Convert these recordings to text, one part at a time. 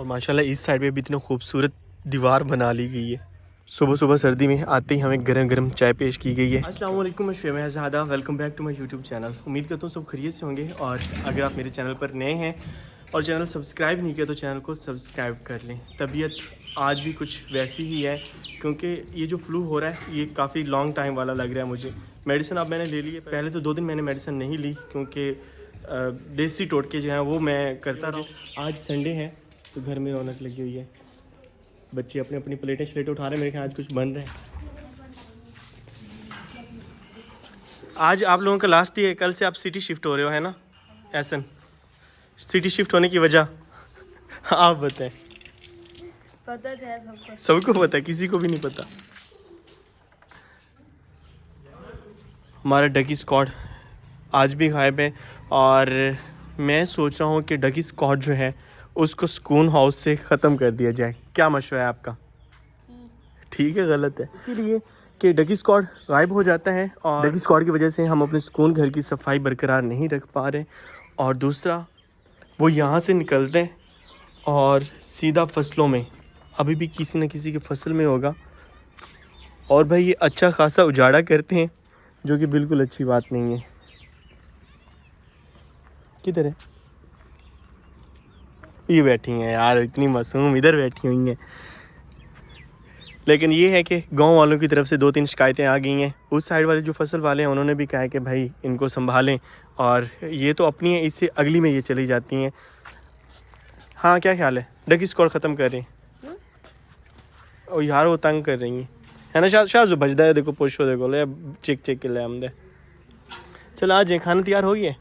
और माशाल्लाह इस साइड में भी इतनी खूबसूरत दीवार बना ली गई है। सुबह सुबह सर्दी में आते ही हमें गरम गरम चाय पेश की गई है। अस्सलाम वालेकुम, मैं Shoaib Zada, welcome back to my YouTube channel. उम्मीद करता हूँ सब खैरियत से होंगे। और अगर आप मेरे चैनल पर नए हैं और चैनल सब्सक्राइब नहीं किया तो चैनल को सब्सक्राइब कर लें। तबीयत आज भी कुछ वैसी ही है क्योंकि ये जो फ्लू हो रहा है ये काफ़ी लॉन्ग टाइम वाला लग रहा है मुझे। मेडिसिन अब मैंने ले ली है। पहले तो 2 दिन मैंने मेडिसिन नहीं ली क्योंकि देसी टोटके जो हैं वो मैं करता रहा। आज संडे है तो घर में रौनक लगी हुई है। बच्चे अपनी अपनी प्लेटें श्लेटें उठा रहे हैं। मेरे ख्याल आज कुछ बन रहे हैं। आज आप लोगों का लास्ट डे है, कल से आप सिटी शिफ्ट हो रहे हो, है ना एहसन? सिटी शिफ्ट होने की वजह आप बताएं। पता है सबको। सबको पता है, किसी को भी नहीं पता। हमारा डकी स्क्वाड आज भी गायब है और मैं सोच रहा हूँ कि डकी स्क्वाड जो है उसको स्कून हाउस से ख़त्म कर दिया जाए। क्या मशवरा है आपका? ठीक है, गलत है? इसीलिए कि डकी स्क्वाड गायब हो जाता है और डकी स्क्वाड की वजह से हम अपने स्कूल घर की सफाई बरकरार नहीं रख पा रहे। और दूसरा, वो यहाँ से निकलते हैं और सीधा फसलों में, अभी भी किसी न किसी की फसल में होगा। और भाई ये अच्छा खासा उजाड़ा करते हैं जो कि बिल्कुल अच्छी बात नहीं है। किधर है? ये बैठी हैं यार, इतनी मासूम इधर बैठी हुई हैं। लेकिन ये है कि गांव वालों की तरफ से 2-3 शिकायतें आ गई हैं। उस साइड वाले जो फसल वाले हैं उन्होंने भी कहा है कि भाई इनको संभालें और ये तो अपनी है, इससे अगली में ये चली जाती हैं। हाँ, क्या ख्याल है? डकी स्क्वाड ख़त्म कर रहे हैं और यार वो तंग कर रही हैं, है ना? शाह बजदा है, देखो पुशो, देखो ले चेक के ले हम दे। चलो आज खाना तैयार हो गया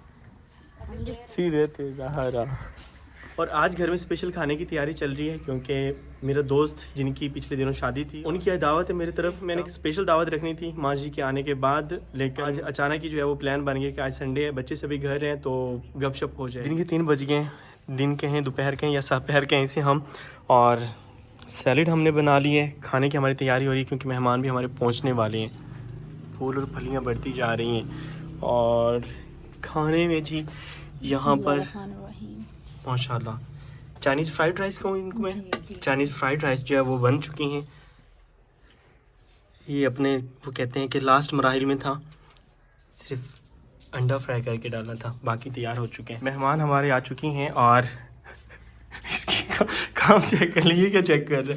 सीरत ज़हरा। और आज घर में स्पेशल खाने की तैयारी चल रही है क्योंकि मेरा दोस्त जिनकी पिछले दिनों शादी थी उनकी दावत है मेरी तरफ। मैंने एक स्पेशल दावत रखनी थी माँ जी के आने के बाद, लेकिन आज अचानक ही जो है वो प्लान बन गया कि आज संडे है, बच्चे सभी घर हैं तो गपशप हो जाए। दिन के 3 बज गए, दिन के हैं, दोपहर के हैं या दोपहर के हैं इसे हम। और सैलेड हमने बना ली है, खाने की हमारी तैयारी हो रही है क्योंकि मेहमान भी हमारे पहुँचने वाले हैं। फूल और फलियाँ बढ़ती जा रही हैं। और खाने में जी यहाँ पर माशाल्लाह चाइनीज़ फ्राइड राइस कहूँ इनको मैं, चाइनीज़ फ्राइड राइस जो है वो बन चुकी हैं। ये अपने वो कहते हैं कि लास्ट मराहिल में था, सिर्फ अंडा फ्राई करके डालना था, बाकी तैयार हो चुके हैं। मेहमान हमारे आ चुकी हैं और इसकी काम चेक कर लीजिए, क्या चेक कर रहे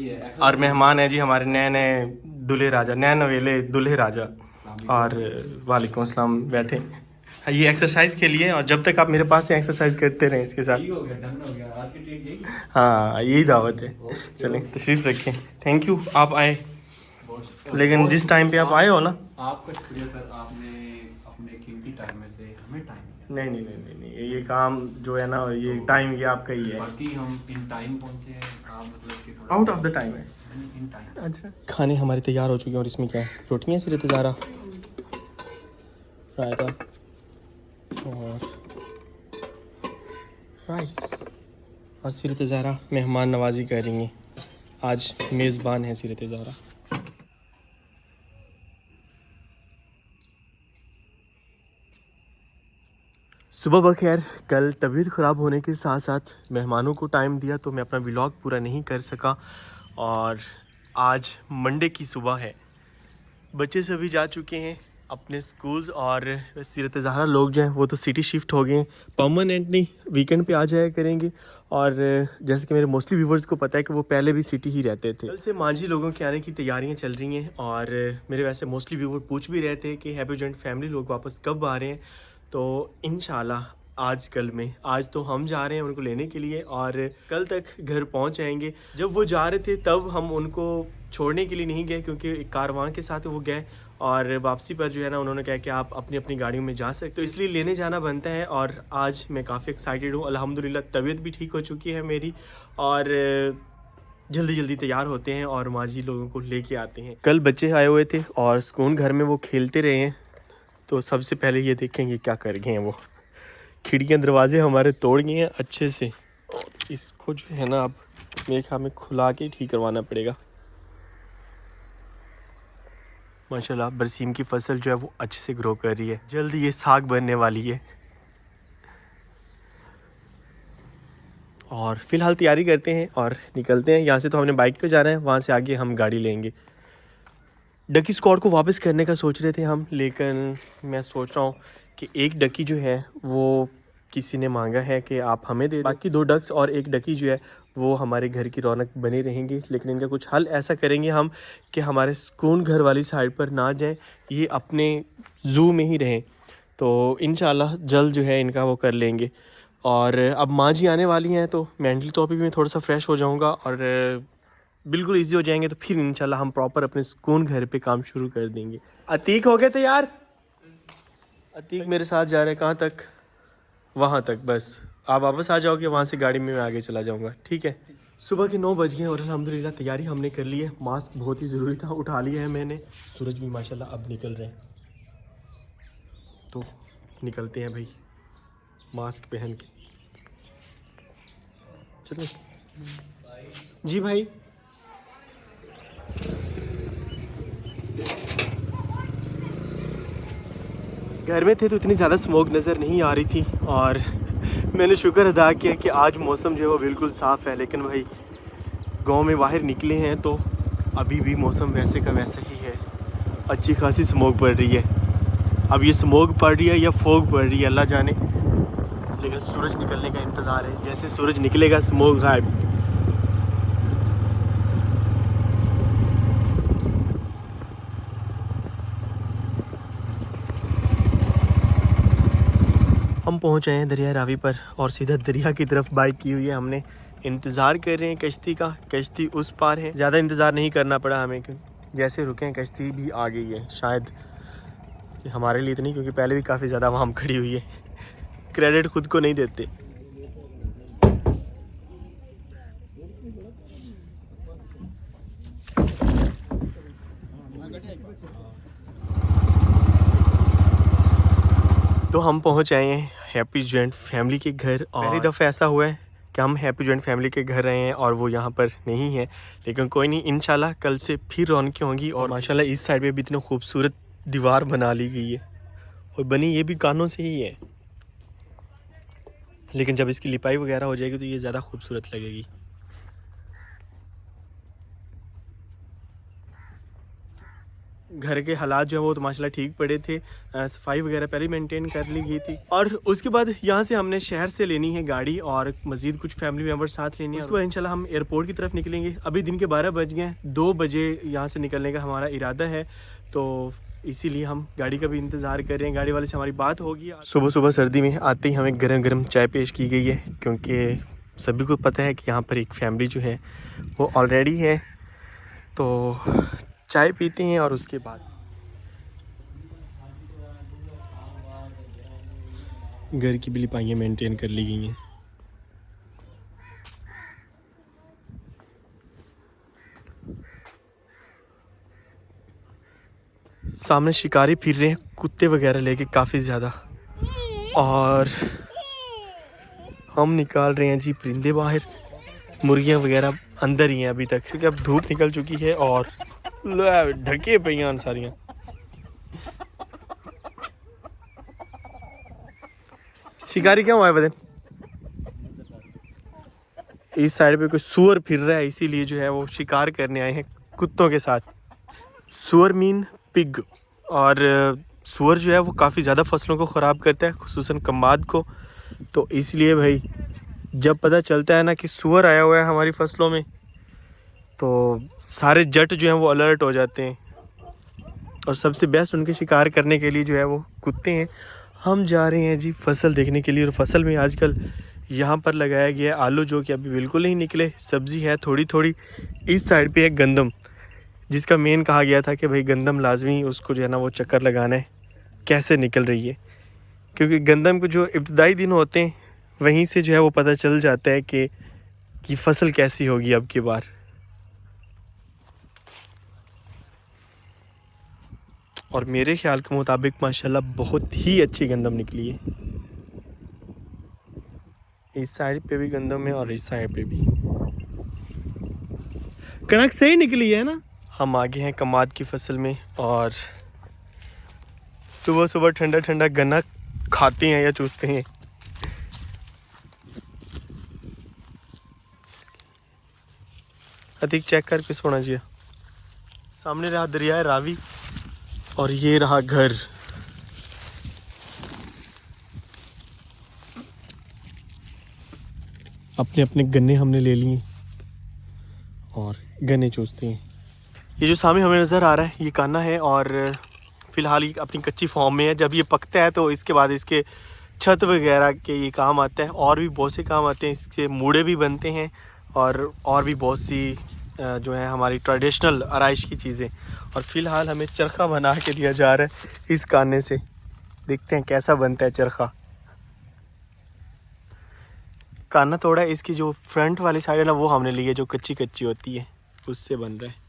हैं। और मेहमान है जी हमारे नए नए दूल्हे राजा, नए नवेले दूल्हे राजा। और वालेकुम अस्सलाम, बैठे। ये एक्सरसाइज के लिए, और जब तक आप मेरे पास से एक्सरसाइज करते रहें इसके साथ। हाँ, यही दावत है। चलें तशरीफ़ रखें, थैंक यू आप आए। लेकिन जिस टाइम पे आप आए हो ना, आपका शुक्रिया सर, आपने अपने कीमती टाइम में से हमें टाइम दिया। नहीं, ये काम जो है ना, ये टाइम ये आपका ही है। बाकी हम इन टाइम पहुंचे हैं, आप मतलब कि आउट ऑफ द टाइम है। In time. अच्छा, खाने हमारे तैयार हो चुके हैं और इसमें क्या है, रोटियाँ सिर्फ ज़ारा, रायता और राइस। और सीरत ज़हरा मेहमान नवाजी कर रही हैं, आज मेज़बान है सीरत ज़हरा। सुबह बखैर। कल तबीयत ख़राब होने के साथ साथ मेहमानों को टाइम दिया तो मैं अपना व्लॉग पूरा नहीं कर सका। और आज मंडे की सुबह है, बच्चे सभी जा चुके हैं अपने स्कूल्स और सीरत ज़हरा लोग जो हैं वो तो सिटी शिफ्ट हो गए हैं, परमानेंटली वीकेंड पे आ जाया करेंगे। और जैसे कि मेरे मोस्टली व्यूवर्स को पता है कि वो पहले भी सिटी ही रहते थे। कल से मांझी लोगों के आने की तैयारियां चल रही हैं और मेरे वैसे मोस्टली व्यूवर पूछ भी रहे थे कि हैप्पी जॉइंट फैमिली लोग वापस कब आ रहे हैं। तो इंशाल्लाह आज कल में, आज तो हम जा रहे हैं उनको लेने के लिए और कल तक घर पहुंच जाएंगे। जब वो जा रहे थे तब हम उनको छोड़ने के लिए नहीं गए क्योंकि एक कारवां के साथ वो गए और वापसी पर जो है ना उन्होंने कहा कि आप अपनी अपनी गाड़ियों में जा सकते हो, तो इसलिए लेने जाना बनता है। और आज मैं काफ़ी एक्साइटेड हूँ, अल्हम्दुलिल्लाह तबीयत भी ठीक हो चुकी है मेरी और जल्दी जल्दी तैयार होते हैं और माजी लोगों को लेके आते हैं। कल बच्चे आए हुए थे और सुकून घर में वो खेलते रहे हैं, तो सबसे पहले ये देखेंगे क्या कर गए हैं। वो खिड़कियाँ दरवाजे हमारे तोड़ गए हैं अच्छे से, इसको जो है ना अब मेरे ख्याल में खुला के ठीक करवाना पड़ेगा। माशाल्लाह बरसीम की फसल जो है वो अच्छे से ग्रो कर रही है, जल्दी ये साग बनने वाली है। और फिलहाल तैयारी करते हैं और निकलते हैं यहाँ से। तो हमने बाइक पे जाना है, वहाँ से आगे हम गाड़ी लेंगे। डकी स्क्वाड को वापस करने का सोच रहे थे हम, लेकिन मैं सोच रहा हूँ कि एक डकी जो है वो किसी ने मांगा है कि आप हमें दे, बाकी 2 डक्स और 1 डकी जो है वो हमारे घर की रौनक बनी रहेंगी। लेकिन इनका कुछ हल ऐसा करेंगे हम कि हमारे सुकून घर वाली साइड पर ना जाएं, ये अपने ज़ू में ही रहें। तो इंशाल्लाह जल्द जो है इनका वो कर लेंगे। और अब माँ जी आने वाली हैं तो मेंटली तौर पे भी मैं थोड़ा सा फ्रेश हो जाऊंगा और बिल्कुल इजी हो जाएंगे। तो फिर इंशाल्लाह हम प्रॉपर अपने सुकून घर पे काम शुरू कर देंगे। अतीक हो गए तैयार? अतीक मेरे साथ जा रहे हैं। कहाँ तक? वहाँ तक। बस आप वापस आ जाओगे, वहाँ से गाड़ी में मैं आगे चला जाऊँगा, ठीक है? सुबह के 9 बज गए और अल्हम्दुलिल्लाह तैयारी हमने कर ली है। मास्क बहुत ही ज़रूरी था, उठा लिया है मैंने। सूरज भी माशाल्लाह अब निकल रहे हैं, तो निकलते हैं भाई मास्क पहन के। चलो जी भाई। घर में थे तो इतनी ज़्यादा स्मोक नज़र नहीं आ रही थी और मैंने शुक्र अदा किया कि आज मौसम जो है वो बिल्कुल साफ़ है। लेकिन भाई गांव में बाहर निकले हैं तो अभी भी मौसम वैसे का वैसा ही है। अच्छी खासी स्मोक पड़ रही है। अब ये स्मोक पड़ रही है या फोग पड़ रही है अल्लाह जाने, लेकिन सूरज निकलने का इंतज़ार है। जैसे सूरज निकलेगा स्मोक गायब। हम पहुंच आए हैं दरिया रावी पर और सीधा दरिया की तरफ बाइक की हुई है हमने। इंतज़ार कर रहे हैं कश्ती का। कश्ती उस पार है, ज़्यादा इंतज़ार नहीं करना पड़ा हमें, क्योंकि जैसे रुके हैं कश्ती भी आ गई है। शायद हमारे लिए तो नहीं, क्योंकि पहले भी काफ़ी ज़्यादा वहाँ खड़ी हुई है। क्रेडिट खुद को नहीं देते। तो हम पहुंच आए हैं हैप्पी जॉइंट फैमिली के घर। और पहली दफ़ा ऐसा हुआ है कि हम हैप्पी जॉइंट फैमिली के घर रहे हैं और वो यहाँ पर नहीं है। लेकिन कोई नहीं, इंशाल्लाह कल से फिर रौनकें होंगी। और माशाल्लाह इस साइड में भी इतनी खूबसूरत दीवार बना ली गई है और बनी ये भी कानों से ही है। लेकिन जब इसकी लिपाई वगैरह हो जाएगी तो ये ज़्यादा खूबसूरत लगेगी। घर के हालात जो है वो तो माशाल्लाह ठीक पड़े थे। सफाई वगैरह पहले मेंटेन कर ली गई थी। और उसके बाद यहाँ से हमने शहर से लेनी है गाड़ी और मज़ीद कुछ फैमिली मेम्बर साथ लेनी है। उसके बाद इंशाल्लाह हम एयरपोर्ट की तरफ निकलेंगे। अभी दिन के 12 बज गए, 2 बजे यहाँ से निकलने का हमारा इरादा है। तो इसीलिए हम गाड़ी का भी इंतज़ार कर रहे हैं। गाड़ी वाले से हमारी बात होगी। सुबह सुबह सर्दी में आते ही हमें गर्म गर्म चाय पेश की गई है, क्योंकि सभी को पता है कि यहाँ पर एक फैमिली जो है वो ऑलरेडी है। तो चाय पीते हैं और उसके बाद घर की भी लिपाइयाँ मेंटेन कर ली गई हैं। सामने शिकारी फिर रहे हैं कुत्ते वगैरह लेके काफ़ी ज़्यादा। और हम निकाल रहे हैं जी परिंदे बाहर। मुर्गियाँ वगैरह अंदर ही हैं अभी तक, क्योंकि अब धूप निकल चुकी है और ढके पईयां सारियां। शिकारी क्या हुआ है बदन? इस साइड पे कोई सुअर फिर रहा है, इसीलिए जो है वो शिकार करने आए हैं कुत्तों के साथ। सुअर मीन पिग। और सुअर जो है वो काफ़ी ज़्यादा फसलों को ख़राब करता है, खुसूसन कमाद को। तो इसलिए भाई जब पता चलता है ना कि सुअर आया हुआ है हमारी फसलों में, तो सारे जट जो हैं वो अलर्ट हो जाते हैं। और सबसे बेस्ट उनके शिकार करने के लिए जो है वो कुत्ते हैं। हम जा रहे हैं जी फसल देखने के लिए। और फसल में आजकल यहाँ पर लगाया गया है आलू, जो कि अभी बिल्कुल नहीं निकले। सब्ज़ी है थोड़ी थोड़ी। इस साइड पे है गंदम, जिसका मेन कहा गया था कि भाई गंदम लाजमी उसको जो है ना वो चक्कर लगाना है कैसे निकल रही है, क्योंकि गंदम को जो इब्तदाई दिन होते हैं वहीं से जो है वो पता चल जाता है कि फसल कैसी होगी अब की बार। और मेरे ख्याल के मुताबिक माशाल्लाह बहुत ही अच्छी गंदम निकली है। इस साइड पे भी गंदम है और इस साइड पे भी। कणक सही निकली है ना। हम आगे हैं कमाद की फसल में और सुबह सुबह ठंडा ठंडा गन्ना खाते हैं या चूसते हैं। अतिक चेक करके सोना चाहिए। सामने रहा दरिया रावी और ये रहा घर। अपने अपने गन्ने हमने ले लिए और गन्ने चूसते हैं। ये जो सामने हमें नज़र आ रहा है ये कान्ना है और फ़िलहाल ये अपनी कच्ची फॉर्म में है। जब ये पकता है तो इसके बाद इसके छत वगैरह के ये काम आता है और भी बहुत से काम आते हैं। इससे मूड़े भी बनते हैं और भी बहुत सी जो है हमारी ट्रेडिशनल आराइश की चीज़ें। और फ़िलहाल हमें चरखा बना के दिया जा रहा है इस कान्ने से। देखते हैं कैसा बनता है चरखा। कान्ना तोड़ा है, इसकी जो फ्रंट वाली साइड है ना वो हमने ली है, जो कच्ची कच्ची होती है उससे बन रहा है।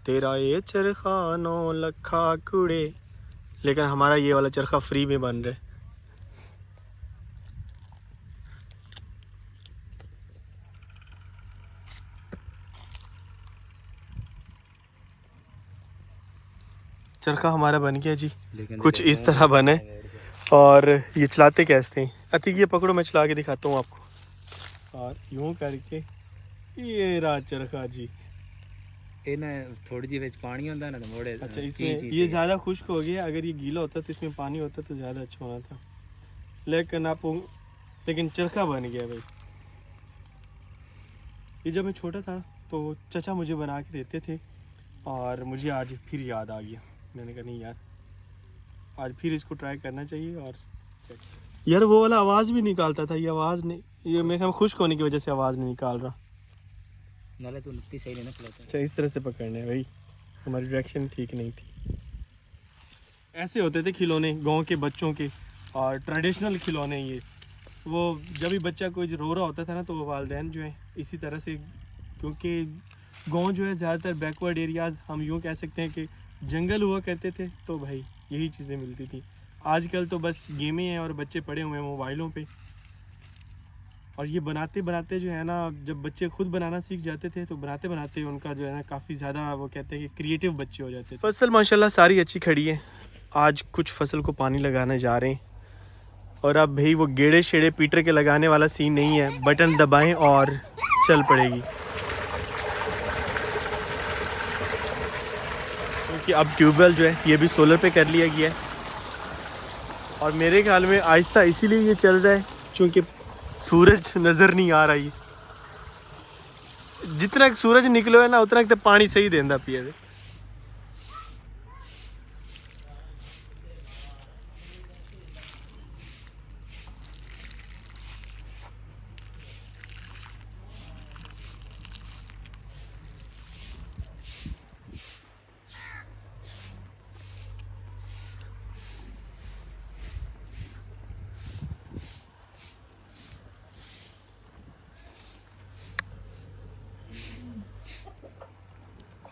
तेरा ये चरखा 9 लखा कुड़े, लेकिन हमारा ये वाला चरखा फ्री में बन रहा है। चरखा हमारा बन गया जी, कुछ इस तरह बने। और ये चलाते कैसे हैं? अतिक ये पकड़ो, मैं चला के दिखाता हूँ आपको। और यूँ करके ये रहा चरखा जी। ये ना थोड़ी जी विच पानी होता ना तो मोड़े। अच्छा, इसमें ये ज़्यादा खुश्क हो गया। अगर ये गीला होता तो इसमें पानी होता तो ज़्यादा अच्छा होना था, लेकिन चरखा बन गया भाई। ये जब मैं छोटा था तो चचा मुझे बना के देते थे और मुझे आज फिर याद आ गया। मैंने कहा नहीं यार, आज फिर इसको ट्राई करना चाहिए। और यार वो वाला आवाज़ भी निकालता था, ये आवाज़ नहीं, ये मेरे ख्याल खुश्क होने की वजह से आवाज़ नहीं निकाल रहा। नाले तो नुक्ती सही नहीं निकलता। अच्छा, इस तरह से पकड़ने है भाई, हमारी डायरेक्शन ठीक नहीं थी। ऐसे होते थे खिलौने गांव के बच्चों के, और ट्रेडिशनल खिलौने ये। वो जब भी बच्चा कोई रो रहा होता था ना तो वो वालिदैन जो है इसी तरह से, क्योंकि गांव जो है ज़्यादातर बैकवर्ड एरियाज़, हम यूँ कह सकते हैं कि जंगल हुआ करते थे, तो भाई यही चीज़ें मिलती थी। आजकल तो बस गेमें हैं और बच्चे पड़े हुए हैं मोबाइलों पे। और ये बनाते बनाते जो है ना, जब बच्चे खुद बनाना सीख जाते थे तो बनाते बनाते उनका जो है ना काफ़ी ज़्यादा, वो कहते हैं कि क्रिएटिव बच्चे हो जाते थे। फसल माशाल्लाह सारी अच्छी खड़ी है। आज कुछ फसल को पानी लगाने जा रहे हैं। और अब भाई वो गेड़े शेड़े पीटर के लगाने वाला सीन नहीं है, बटन दबाएं और चल पड़ेगी। क्योंकि अब ट्यूबवेल जो है ये भी सोलर पे कर लिया गया है। और मेरे ख्याल में आहिस्ता इसीलिए ये चल रहा है क्योंकि सूरज नज़र नहीं आ रहा। ये जितना सूरज निकलो है ना उतना तो पानी सही देंदा पिए दे।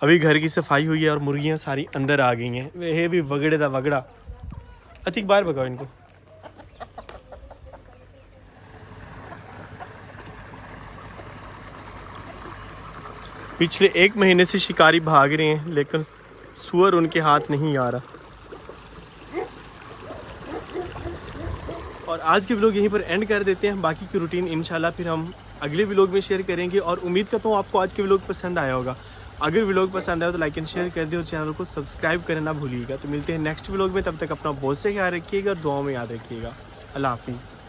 अभी घर की सफाई हुई है और मुर्गियां सारी अंदर आ गई हैं। वह भी वगड़े दा वगड़ा। अतिक बाहर भगाओ इनको। पिछले 1 महीने से शिकारी भाग रहे हैं लेकिन सुअर उनके हाथ नहीं आ रहा। और आज के व्लॉग यहीं पर एंड कर देते हैं। बाकी की रूटीन इंशाल्लाह फिर हम अगले व्लॉग में शेयर करेंगे। और उम्मीद करता हूँ आपको आज के व्लॉग पसंद आया होगा। अगर व्लॉग पसंद आया तो लाइक एंड शेयर कर दिए और चैनल को सब्सक्राइब करना ना भूलिएगा। तो मिलते हैं नेक्स्ट व्लॉग में, तब तक अपना बहुत से ख्याल रखिएगा और दुआओं में याद रखिएगा। अल्लाह हाफिज़।